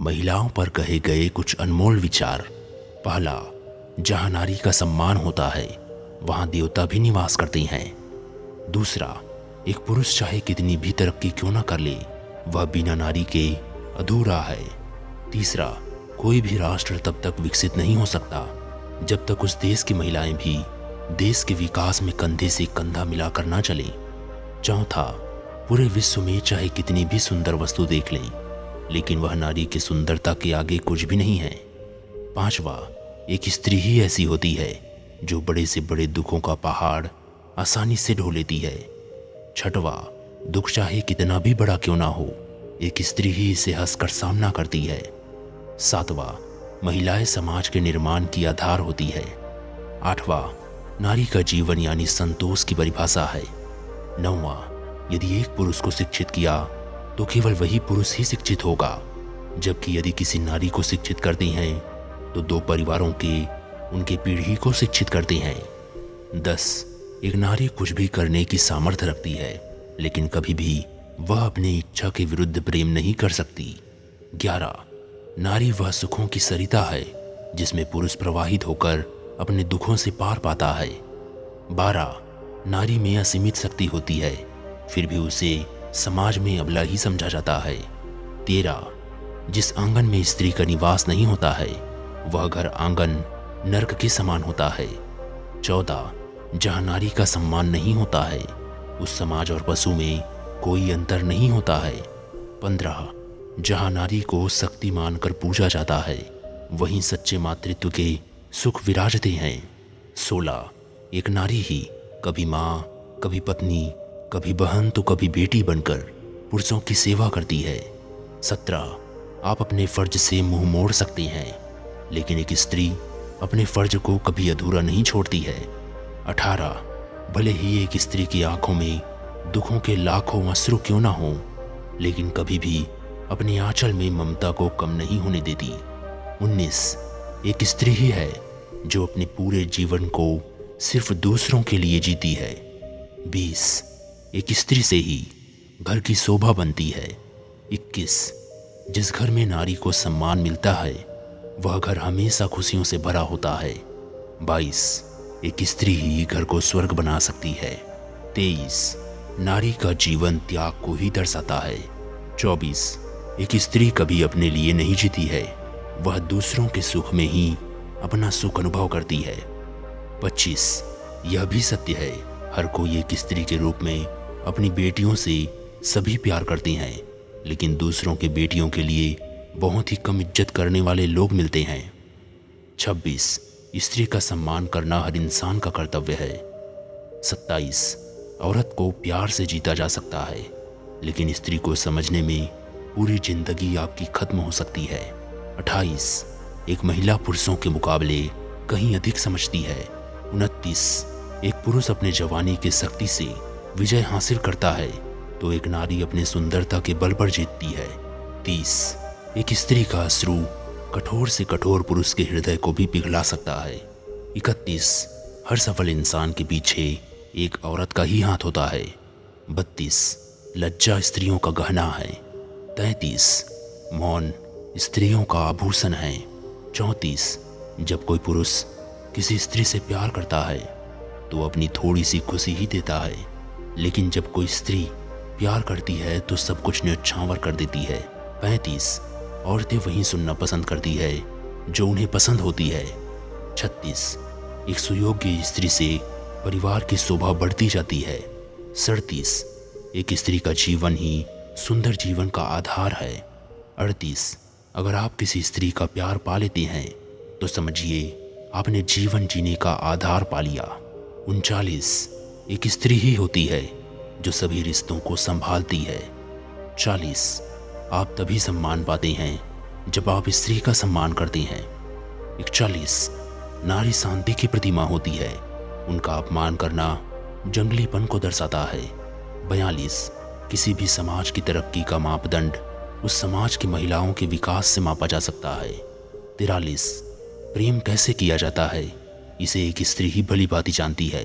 महिलाओं पर कहे गए कुछ अनमोल विचार। पहला, जहाँ नारी का सम्मान होता है वहाँ देवता भी निवास करते हैं। दूसरा, एक पुरुष चाहे कितनी भी तरक्की क्यों ना कर ले, वह बिना नारी के अधूरा है। तीसरा, कोई भी राष्ट्र तब तक विकसित नहीं हो सकता जब तक उस देश की महिलाएं भी देश के विकास में कंधे से कंधा मिलाकर ना चलें। चौथा, पूरे विश्व में चाहे कितनी भी सुंदर वस्तु देख लें, लेकिन वह नारी की सुंदरता के आगे कुछ भी नहीं है। पांचवा, एक स्त्री ही ऐसी होती है जो बड़े से बड़े दुखों का पहाड़ आसानी से ढो लेती है। छठवा, दुख चाहे कितना भी बड़ा क्यों ना हो, एक स्त्री ही इसे हंसकर सामना करती है। सातवां, महिलाएं समाज के निर्माण की आधार होती है। आठवां, नारी का जीवन यानी संतोष की परिभाषा है। नौवां, यदि एक पुरुष को शिक्षित किया तो केवल वही पुरुष ही शिक्षित होगा, जबकि यदि किसी नारी को शिक्षित करते हैं तो दो परिवारों के उनके पीढ़ी को शिक्षित करते हैं। 10, एक नारी कुछ भी करने की सामर्थ्य रखती है, लेकिन कभी भी वह अपनी इच्छा के विरुद्ध प्रेम नहीं कर सकती। 11, नारी वह सुखों की सरिता है जिसमें पुरुष प्रवाहित होकर अपने दुखों से पार पाता है। 12, नारी में असीमित शक्ति होती है, फिर भी उसे समाज में अबला ही समझा जाता है। 13, जिस आंगन में स्त्री का निवास नहीं होता है वह घर आंगन नरक के समान होता है। 14, जहाँ नारी का सम्मान नहीं होता है उस समाज और पशु में कोई अंतर नहीं होता है। 15, जहाँ नारी को शक्ति मानकर पूजा जाता है वहीं सच्चे मातृत्व के सुख विराजते हैं। 16, एक नारी ही कभी माँ, कभी पत्नी, कभी बहन तो कभी बेटी बनकर पुरुषों की सेवा करती है। 17, आप अपने फर्ज से मुंह मोड़ सकते हैं, लेकिन एक स्त्री अपने फर्ज को कभी अधूरा नहीं छोड़ती है। 18, भले ही एक स्त्री की आंखों में दुखों के लाखों अश्रु क्यों ना हो, लेकिन कभी भी अपने आंचल में ममता को कम नहीं होने देती। 19, एक स्त्री ही है जो अपने पूरे जीवन को सिर्फ दूसरों के लिए जीती है। 20, एक स्त्री से ही घर की शोभा बनती है। 21, जिस घर में नारी को सम्मान मिलता है वह घर हमेशा खुशियों से भरा होता है। 22, एक स्त्री ही घर को स्वर्ग बना सकती है। 23, नारी का जीवन त्याग को ही दर्शाता है। 24, एक स्त्री कभी अपने लिए नहीं जीती है, वह दूसरों के सुख में ही अपना सुख अनुभव करती है। 25, यह भी सत्य है हर कोई एक स्त्री के रूप में अपनी बेटियों से सभी प्यार करते हैं, लेकिन दूसरों के बेटियों के लिए बहुत ही कम इज्जत करने वाले लोग मिलते हैं। 26, स्त्री का सम्मान करना हर इंसान का कर्तव्य है। 27, औरत को प्यार से जीता जा सकता है, लेकिन स्त्री को समझने में पूरी जिंदगी आपकी खत्म हो सकती है। 28, एक महिला पुरुषों के मुकाबले कहीं अधिक समझती है। 29, एक पुरुष अपने जवानी की शक्ति से विजय हासिल करता है तो एक नारी अपने सुंदरता के बल पर जीतती है। 30, एक स्त्री का अश्रु कठोर से कठोर पुरुष के हृदय को भी पिघला सकता है। 31, हर सफल इंसान के पीछे एक औरत का ही हाथ होता है। 32, लज्जा स्त्रियों का गहना है। 33, मौन स्त्रियों का आभूषण है। 34, जब कोई पुरुष किसी स्त्री से प्यार करता है तो अपनी थोड़ी सी खुशी ही देता है, लेकिन जब कोई स्त्री प्यार करती है तो सब कुछ न्यौछावर कर देती है। 35, औरतें वही सुनना पसंद करती है जो उन्हें पसंद होती है। 36, एक सुयोग्य स्त्री से परिवार की शोभा बढ़ती जाती है। 37, एक स्त्री का जीवन ही सुंदर जीवन का आधार है। 38, अगर आप किसी स्त्री का प्यार पा लेते हैं तो समझिए आपने जीवन जीने का आधार पा लिया। 39, एक स्त्री ही होती है जो सभी रिश्तों को संभालती है। 40, आप तभी सम्मान पाते हैं जब आप स्त्री का सम्मान करते हैं। 41, नारी शांति की प्रतिमा होती है, उनका अपमान करना जंगलीपन को दर्शाता है। 42, किसी भी समाज की तरक्की का मापदंड उस समाज की महिलाओं के विकास से मापा जा सकता है। 43, प्रेम कैसे किया जाता है इसे एक स्त्री ही भली भांति जानती है।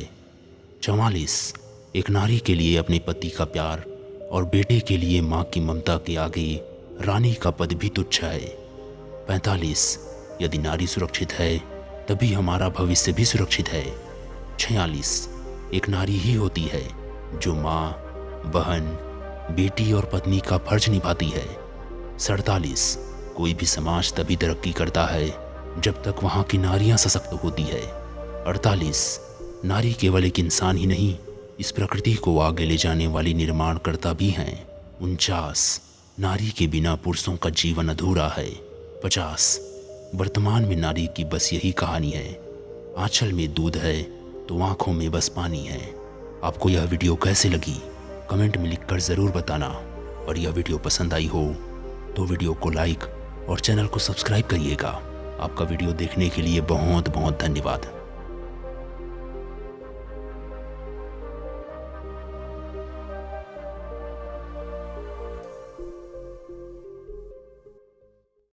44, एक नारी के लिए अपने पति का प्यार और बेटे के लिए माँ की ममता के आगे रानी का पद भी तुच्छ है। 45 यदि नारी सुरक्षित है तभी हमारा भविष्य भी सुरक्षित है। 46 एक नारी ही होती है जो माँ, बहन, बेटी और पत्नी का फर्ज निभाती है। 47 कोई भी समाज तभी तरक्की करता है जब तक वहाँ की नारियाँ सशक्त होती है। 48 नारी केवल एक इंसान ही नहीं, इस प्रकृति को आगे ले जाने वाली निर्माणकर्ता भी हैं। 49 नारी के बिना पुरुषों का जीवन अधूरा है। 50 वर्तमान में नारी की बस यही कहानी है, आंचल में दूध है तो आंखों में बस पानी है। आपको यह वीडियो कैसे लगी कमेंट में लिखकर ज़रूर बताना, और यह वीडियो पसंद आई हो तो वीडियो को लाइक और चैनल को सब्सक्राइब करिएगा। आपका वीडियो देखने के लिए बहुत बहुत धन्यवाद।